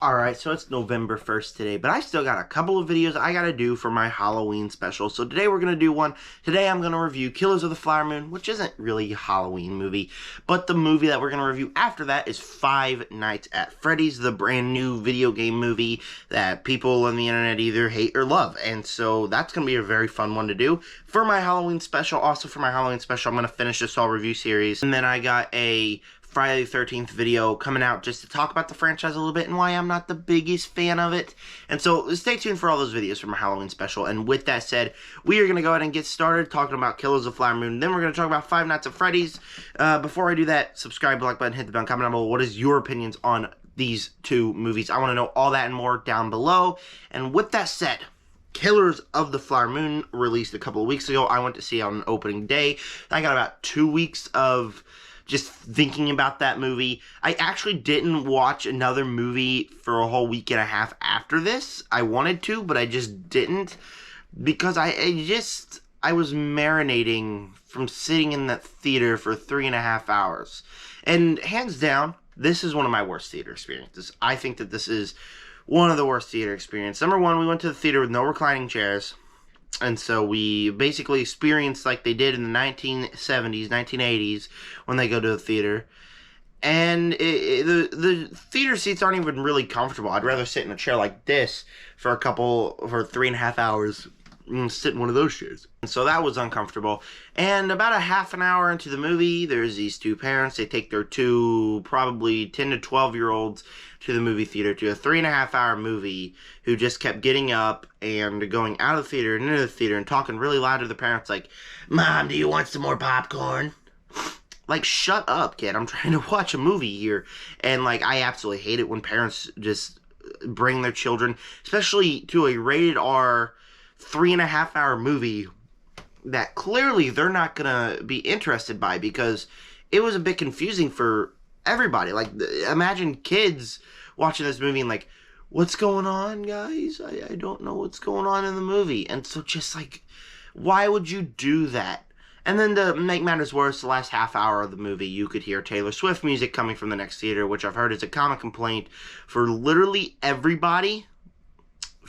Alright, so it's November 1st today, but I still got a couple of videos I gotta do for my Halloween special. So today we're gonna do one. Today I'm gonna review Killers of the Flower Moon, which isn't really a Halloween movie, but the movie that we're gonna review after that is Five Nights at Freddy's, the brand new video game movie that people on the internet either hate or love. And so that's gonna be a very fun one to do for my Halloween special. Also for my Halloween special, I'm gonna finish this whole review series. And then I got a Friday the 13th video coming out just to talk about the franchise a little bit and why I'm not the biggest fan of it. And so stay tuned for all those videos for my Halloween special. And with that said, we are going to go ahead and get started talking about Killers of the Flower Moon. Then we're going to talk about Five Nights at Freddy's. Before I do that, subscribe, like button, hit the bell, comment down below. What is your opinions on these two movies? I want to know all that and more down below. And with that said, Killers of the Flower Moon released a couple of weeks ago. I went to see it on opening day. I got about 2 weeks of just thinking about that movie. I actually didn't watch another movie for a whole week and a half after this. I wanted to, but I just didn't because I was marinating from sitting in that theater for 3.5 hours. And hands down, this is one of my worst theater experiences. I think that this is one of the worst theater experiences. Number one, we went to the theater with no reclining chairs. And so we basically experienced like they did in the 1970s, 1980s when they go to the theater. And the theater seats aren't even really comfortable. I'd rather sit in a chair like this for 3.5 hours and sit in one of those chairs. And so that was uncomfortable. And about a half an hour into the movie, there's these two parents. They take their two probably 10 to 12-year-olds to the movie theater, to a 3.5 hour movie, who just kept getting up and going out of the theater and into the theater and talking really loud to the parents like, "Mom, do you want some more popcorn?" Like, shut up, kid. I'm trying to watch a movie here. And, like, I absolutely hate it when parents just bring their children, especially to a rated R 3.5 hour movie that clearly they're not gonna be interested by, because it was a bit confusing for everybody. Like, imagine kids watching this movie and like, "What's going on, guys? I don't know what's going on in the movie." And so just like, why would you do that? And then to make matters worse, the last half hour of the movie, you could hear Taylor Swift music coming from the next theater, which I've heard is a common complaint for literally everybody.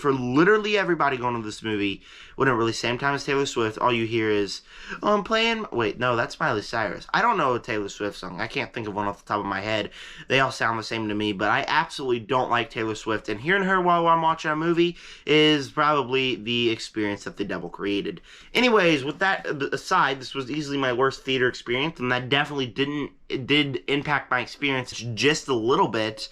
Going to this movie, when it released same time as Taylor Swift, all you hear is, "Oh, I'm playing..." Wait, no, that's Miley Cyrus. I don't know a Taylor Swift song. I can't think of one off the top of my head. They all sound the same to me, but I absolutely don't like Taylor Swift, and hearing her while I'm watching a movie is probably the experience that the devil created. Anyways, with that aside, this was easily my worst theater experience, and that definitely did impact my experience just a little bit.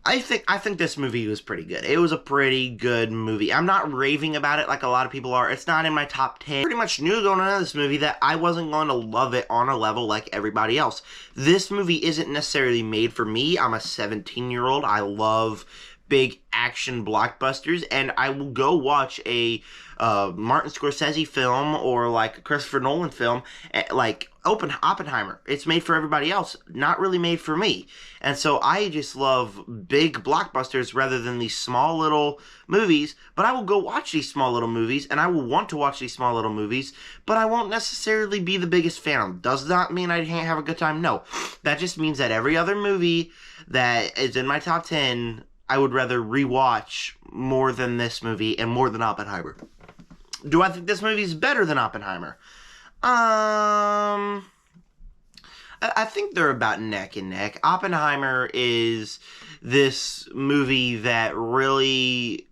I think this movie was pretty good. It was a pretty good movie. I'm not raving about it like a lot of people are. It's not in my top 10. I pretty much knew going into this movie that I wasn't going to love it on a level like everybody else. This movie isn't necessarily made for me. I'm a 17-year-old. I love big action blockbusters, and I will go watch a Martin Scorsese film or like a Christopher Nolan film, like Oppenheimer. It's made for everybody else, not really made for me. And so I just love big blockbusters rather than these small little movies. But I will go watch these small little movies, and I will want to watch these small little movies, but I won't necessarily be the biggest fan of them. Does that mean I can't have a good time? No. That just means that every other movie that is in my top 10, I would rather rewatch more than this movie and more than Oppenheimer. Do I think this movie is better than Oppenheimer? I think they're about neck and neck. Oppenheimer is this movie that really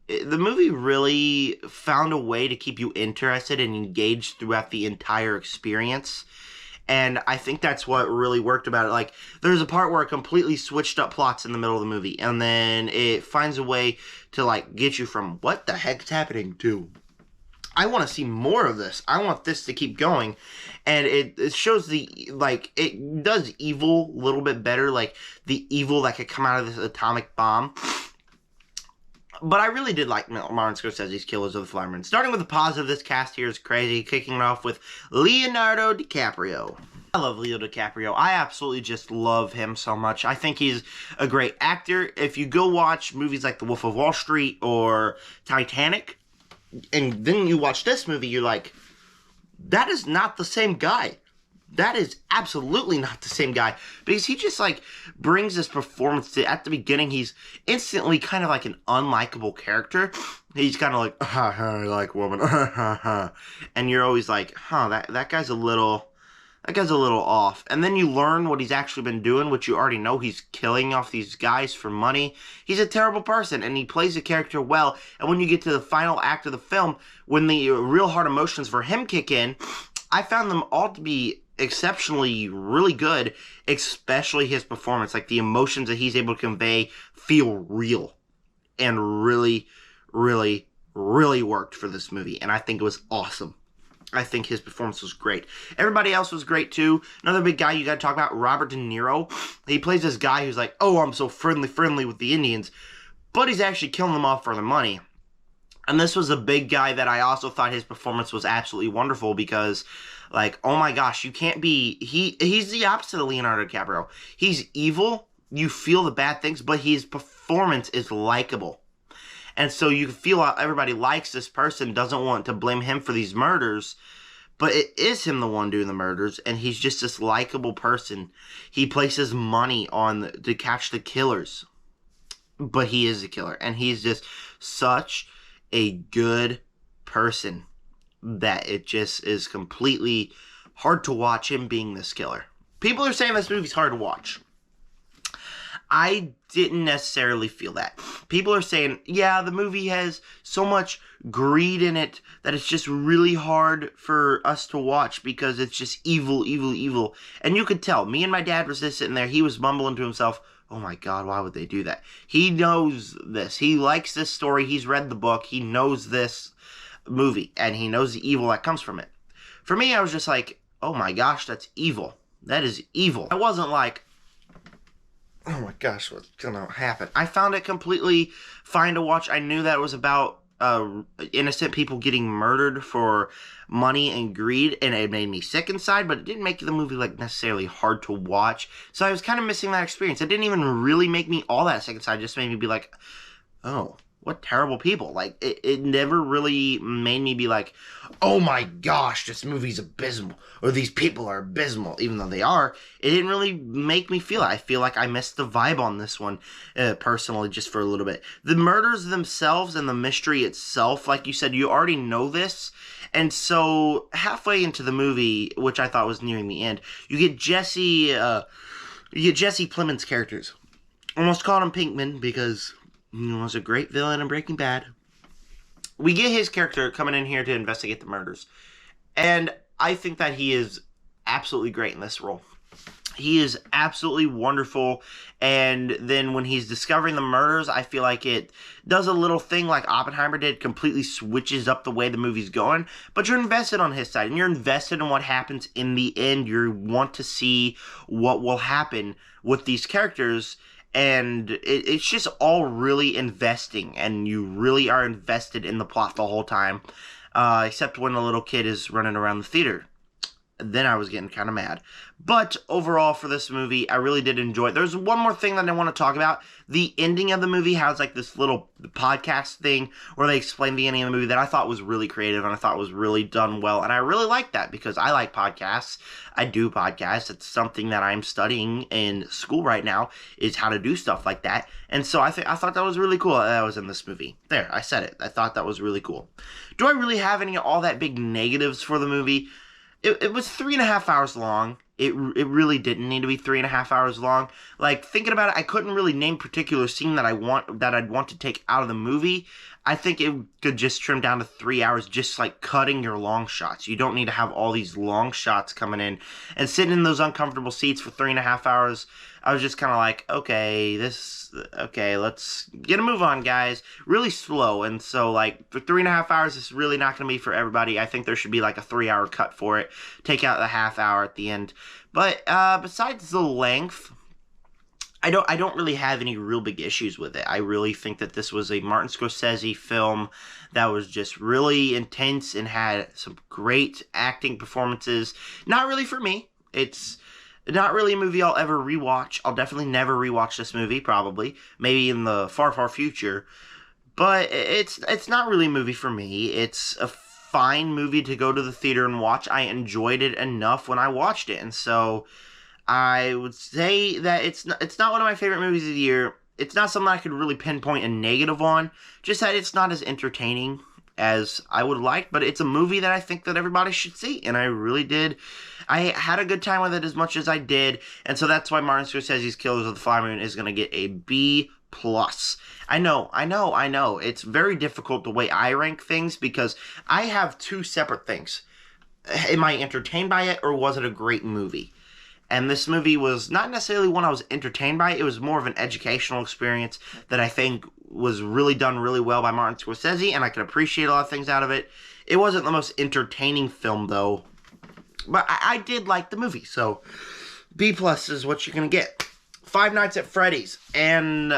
found a way to keep you interested and engaged throughout the entire experience. And I think that's what really worked about it. Like, there's a part where it completely switched up plots in the middle of the movie, and then it finds a way to, like, get you from what the heck's happening to, I want to see more of this. I want this to keep going. And it shows it does evil a little bit better, like the evil that could come out of this atomic bomb. But I really did like Martin Scorsese's Killers of the Flower Moon. Starting with the positive, this cast here is crazy. Kicking it off with Leonardo DiCaprio. I love Leo DiCaprio. I absolutely just love him so much. I think he's a great actor. If you go watch movies like The Wolf of Wall Street or Titanic, and then you watch this movie, you're like, that is not the same guy. that is absolutely not the same guy, because he just like brings this performance to, at the beginning he's instantly kind of like an unlikable character. He's kind of like, I like woman, and you're always like, that guy's a little off. And then you learn what he's actually been doing, which you already know. He's killing off these guys for money. He's a terrible person, and he plays the character well. And when you get to the final act of the film, when the real hard emotions for him kick in, I found them all to be exceptionally really good, especially his performance. Like, the emotions that he's able to convey feel real and really, really, really worked for this movie. And I think it was awesome. I think his performance was great. Everybody else was great too. Another big guy you gotta talk about, Robert De Niro. He plays this guy who's like, oh, I'm so friendly with the Indians, but he's actually killing them off for the money. And this was a big guy that I also thought his performance was absolutely wonderful, because, like, oh my gosh, you can't be... He's the opposite of Leonardo DiCaprio. He's evil, you feel the bad things, but his performance is likable. And so you feel everybody likes this person, doesn't want to blame him for these murders, but it is him the one doing the murders, and he's just this likable person. He places money to catch the killers, but he is a killer, and he's just such a good person that it just is completely hard to watch him being this killer. People are saying this movie's hard to watch. I didn't necessarily feel that. People are saying, yeah, the movie has so much greed in it that it's just really hard for us to watch because it's just evil, evil, evil. And you could tell, me and my dad was just sitting there, he was mumbling to himself, oh my God, why would they do that? He knows this. He likes this story. He's read the book. He knows this movie, and he knows the evil that comes from it. For me, I was just like, oh my gosh, that's evil. That is evil. I wasn't like, oh my gosh, what's gonna happen? I found it completely fine to watch. I knew that it was about innocent people getting murdered for money and greed, and it made me sick inside, but it didn't make the movie like necessarily hard to watch. So I was kind of missing that experience. It didn't even really make me all that sick inside. It just made me be like, oh, what terrible people. Like, it never really made me be like, oh my gosh, this movie's abysmal, or these people are abysmal, even though they are. It didn't really make me feel it. I feel like I missed the vibe on this one, personally, just for a little bit. The murders themselves and the mystery itself, like you said, you already know this, and so halfway into the movie, which I thought was nearing the end, you get Jesse Plemons' characters. Almost called him Pinkman because he was a great villain in Breaking Bad. We get his character coming in here to investigate the murders. And I think that he is absolutely great in this role. He is absolutely wonderful. And then when he's discovering the murders, I feel like it does a little thing like Oppenheimer did, completely switches up the way the movie's going. But you're invested on his side, and you're invested in what happens in the end. You want to see what will happen with these characters. And it's just all really investing, and you really are invested in the plot the whole time, except when the little kid is running around the theater. Then I was getting kind of mad. But overall, for this movie, I really did enjoy it. There's one more thing that I want to talk about. The ending of the movie has like this little podcast thing where they explain the ending of the movie that I thought was really creative, and I thought was really done well. And I really like that because I like podcasts. I do podcasts. It's something that I'm studying in school right now, is how to do stuff like that. And so I thought that was really cool that was in this movie. There, I said it. I thought that was really cool. Do I really have any all that big negatives for the movie? It was 3.5 hours long. It really didn't need to be 3.5 hours long. Like, thinking about it, I couldn't really name particular scene that I'd want to take out of the movie. I think it could just trim down to 3 hours, just like cutting your long shots. You don't need to have all these long shots coming in and sitting in those uncomfortable seats for 3.5 hours. I was just kind of like, okay, let's get a move on, guys. Really slow, and so, like, for 3.5 hours, it's really not going to be for everybody. I think there should be, like, a 3-hour cut for it. Take out the half hour at the end. But, besides the length, I don't really have any real big issues with it. I really think that this was a Martin Scorsese film that was just really intense and had some great acting performances. Not really for me. It's not really a movie I'll ever rewatch. I'll definitely never rewatch this movie, probably. Maybe in the far, far future. But it's not really a movie for me. It's a fine movie to go to the theater and watch. I enjoyed it enough when I watched it, and so I would say that it's not one of my favorite movies of the year. It's not something I could really pinpoint a negative on, just that it's not as entertaining as I would like, but it's a movie that I think that everybody should see, and I really did. I had a good time with it as much as I did, and so that's why Martin Scorsese's Killers of the Flower Moon is going to get a B+. I know. It's very difficult the way I rank things because I have two separate things. Am I entertained by it, or was it a great movie? And this movie was not necessarily one I was entertained by. It was more of an educational experience that I think was really done really well by Martin Scorsese, and I could appreciate a lot of things out of it. It wasn't the most entertaining film, though, but I did like the movie, so B+ is what you're going to get. Five Nights at Freddy's, and,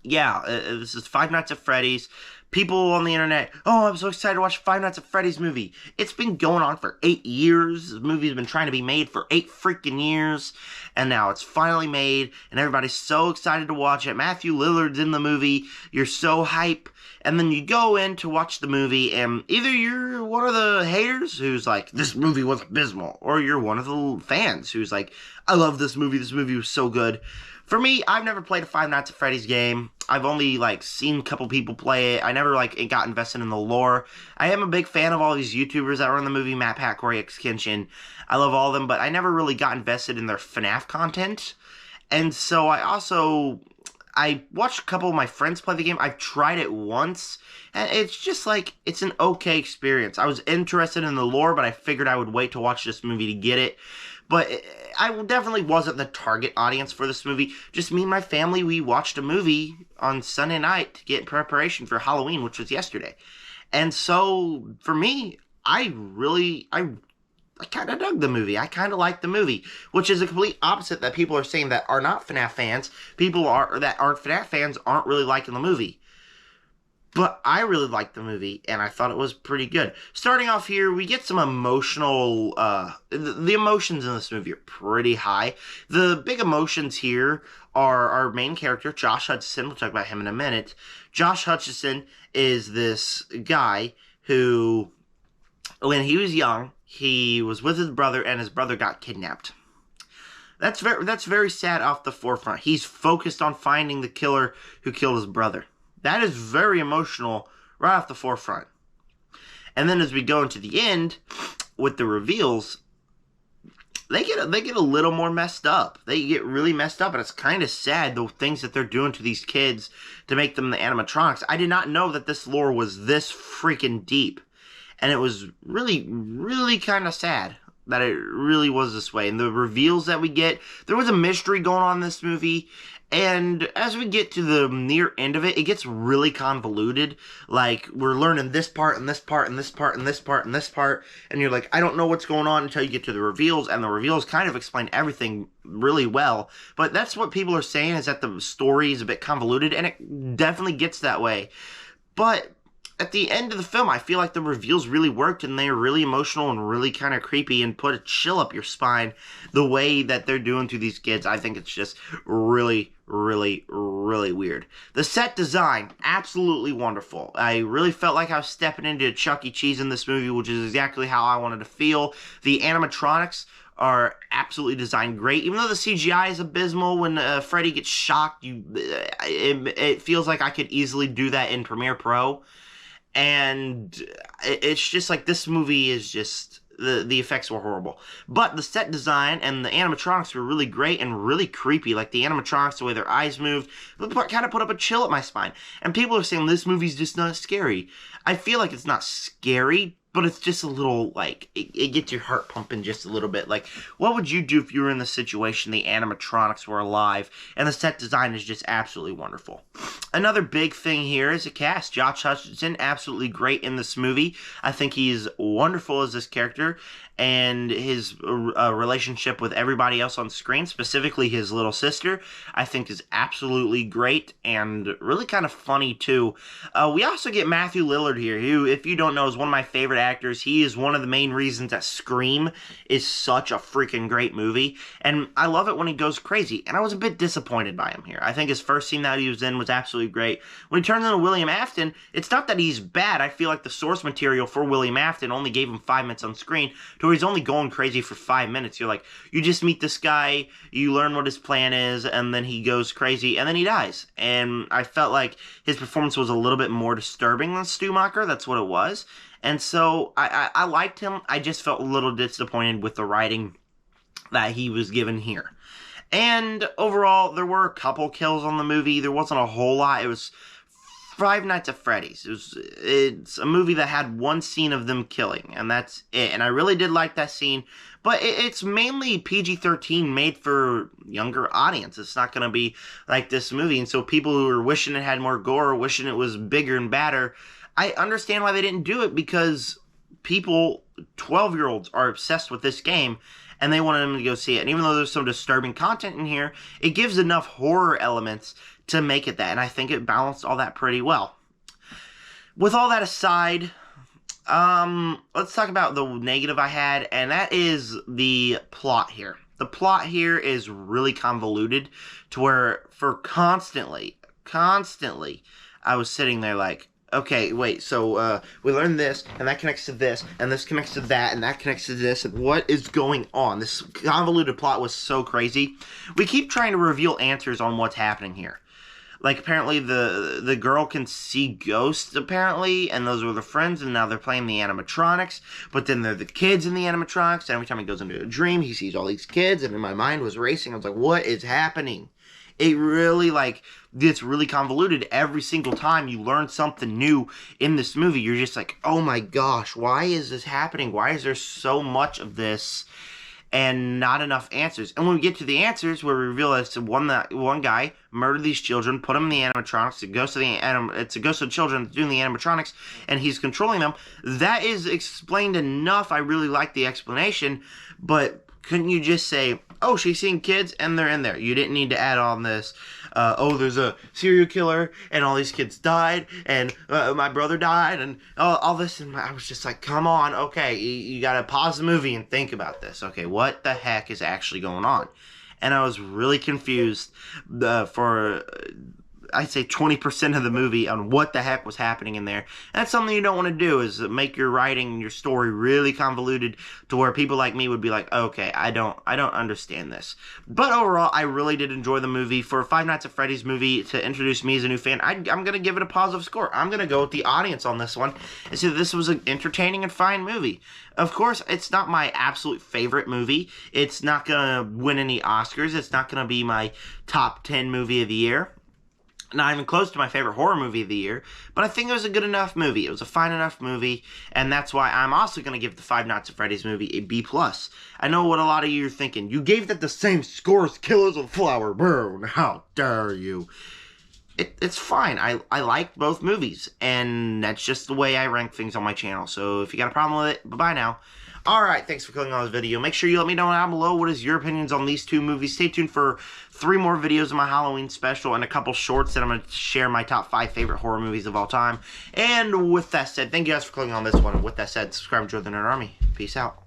this is Five Nights at Freddy's. People on the internet, oh, I'm so excited to watch Five Nights at Freddy's movie. It's been going on for 8 years. The movie's been trying to be made for 8 freaking years. And now it's finally made, and everybody's so excited to watch it. Matthew Lillard's in the movie. You're so hype. And then you go in to watch the movie, and either you're one of the haters who's like, this movie was abysmal, or you're one of the fans who's like, I love this movie was so good. For me, I've never played a Five Nights at Freddy's game. I've only, seen a couple people play it. I never, got invested in the lore. I am a big fan of all these YouTubers that were in the movie, Matt, Pat, Corey, X, Kenshin. I love all of them, but I never really got invested in their FNAF content. And so I watched a couple of my friends play the game. I've tried it once, and it's just, it's an okay experience. I was interested in the lore, but I figured I would wait to watch this movie to get it. But I definitely wasn't the target audience for this movie. Just me and my family, we watched a movie on Sunday night to get in preparation for Halloween, which was yesterday. And so, for me, I kind of dug the movie. I kind of liked the movie, which is a complete opposite that people are saying that are not FNAF fans. That aren't FNAF fans aren't really liking the movie. But I really liked the movie, and I thought it was pretty good. Starting off here, we get some emotional, the emotions in this movie are pretty high. The big emotions here are our main character, Josh Hutcherson. We'll talk about him in a minute. Josh Hutcherson is this guy who, when he was young, he was with his brother, and his brother got kidnapped. That's very sad off the forefront. He's focused on finding the killer who killed his brother. That is very emotional right off the forefront. And then as we go into the end with the reveals, they get a little more messed up. They get really messed up, and it's kind of sad, the things that they're doing to these kids to make them the animatronics. I did not know that this lore was this freaking deep. And it was really, really kind of sad that it really was this way. And the reveals that we get, there was a mystery going on in this movie. And as we get to the near end of it, it gets really convoluted. We're learning this part, and this part, and this part, and this part, and this part. And you're like, I don't know what's going on until you get to the reveals. And the reveals kind of explain everything really well. But that's what people are saying, is that the story is a bit convoluted. And it definitely gets that way. But at the end of the film, I feel like the reveals really worked, and they're really emotional and really kind of creepy and put a chill up your spine the way that they're doing to these kids. I think it's just really, really, really weird. The set design, absolutely wonderful. I really felt like I was stepping into Chuck E. Cheese in this movie, which is exactly how I wanted to feel. The animatronics are absolutely designed great. Even though the CGI is abysmal, when Freddy gets shocked, it feels like I could easily do that in Premiere Pro. And it's just like, this movie is just, the effects were horrible. But the set design and the animatronics were really great and really creepy. Like the animatronics, the way their eyes moved, kind of put up a chill at my spine. And people are saying this movie's just not scary. I feel like it's not scary, but it's just a little, it gets your heart pumping just a little bit. What would you do if you were in the situation the animatronics were alive? And the set design is just absolutely wonderful. Another big thing here is the cast. Josh Hutcherson, absolutely great in this movie. I think he's wonderful as this character. and his relationship with everybody else on screen, specifically his little sister, I think is absolutely great and really kind of funny too. We also get Matthew Lillard here, who, if you don't know, is one of my favorite actors. He is one of the main reasons that Scream is such a freaking great movie, and I love it when he goes crazy, and I was a bit disappointed by him here. I think his first scene that he was in was absolutely great. When he turns into William Afton, it's not that he's bad. I feel like the source material for William Afton only gave him 5 minutes on screen, to where he's only going crazy for 5 minutes. You're like, you just meet this guy, you learn what his plan is, and then he goes crazy, and then he dies. And I felt like his performance was a little bit more disturbing than Stumacher. That's what it was. And so I liked him. I just felt a little disappointed with the writing that he was given here. And overall, there were a couple kills on the movie. There wasn't a whole lot. It was Five Nights at Freddy's. It's a movie that had one scene of them killing, and that's it. And I really did like that scene, but it's mainly PG-13, made for younger audience. It's not going to be like this movie, and so people who are wishing it had more gore, wishing it was bigger and badder, I understand why they didn't do it, because people, 12-year-olds, are obsessed with this game, and they wanted them to go see it. And even though there's some disturbing content in here, it gives enough horror elements to make it that, and I think it balanced all that pretty well. With all that aside, let's talk about the negative I had, and that is the plot here. The plot here is really convoluted, to where for constantly, I was sitting there like, okay, wait, so we learned this, and that connects to this, and this connects to that, and that connects to this, and what is going on? This convoluted plot was so crazy. We keep trying to reveal answers on what's happening here. Like, apparently the girl can see ghosts, apparently, and those were the friends, and now they're playing the animatronics, but then they're the kids in the animatronics, and every time he goes into a dream, he sees all these kids, and my mind was racing. I was like, what is happening? It really, gets really convoluted. Every single time you learn something new in this movie, you're just like, oh my gosh, why is this happening? Why is there so much of this and not enough answers? And when we get to the answers, where we reveal it's one guy murdered these children, put them in the animatronics, it's a ghost of the children doing the animatronics, and he's controlling them. That is explained enough. I really like the explanation, but couldn't you just say, oh, she's seeing kids and they're in there? You didn't need to add on this, oh, there's a serial killer and all these kids died and my brother died and all this. And I was just like, come on, okay, you gotta pause the movie and think about this. Okay, what the heck is actually going on? And I was really confused for I'd say 20% of the movie on what the heck was happening in there. And that's something you don't want to do, is make your writing and your story really convoluted to where people like me would be like, okay, I don't understand this. But overall, I really did enjoy the movie. For a Five Nights at Freddy's movie to introduce me as a new fan, I'm going to give it a positive score. I'm going to go with the audience on this one and say this was an entertaining and fine movie. Of course, it's not my absolute favorite movie. It's not going to win any Oscars. It's not going to be my top 10 movie of the year. Not even close to my favorite horror movie of the year, but I think it was a good enough movie. It was a fine enough movie, and that's why I'm also going to give the Five Nights at Freddy's movie a B+. I know what a lot of you are thinking. You gave that the same score as Killers of the Flower Moon. How dare you? It's fine. I like both movies, and that's just the way I rank things on my channel. So if you got a problem with it, bye-bye now. Alright, thanks for clicking on this video. Make sure you let me know down below what is your opinions on these two movies. Stay tuned for 3 more videos of my Halloween special and a couple shorts that I'm going to share my top 5 favorite horror movies of all time. And with that said, thank you guys for clicking on this one. And with that said, subscribe and join the Nerd Army. Peace out.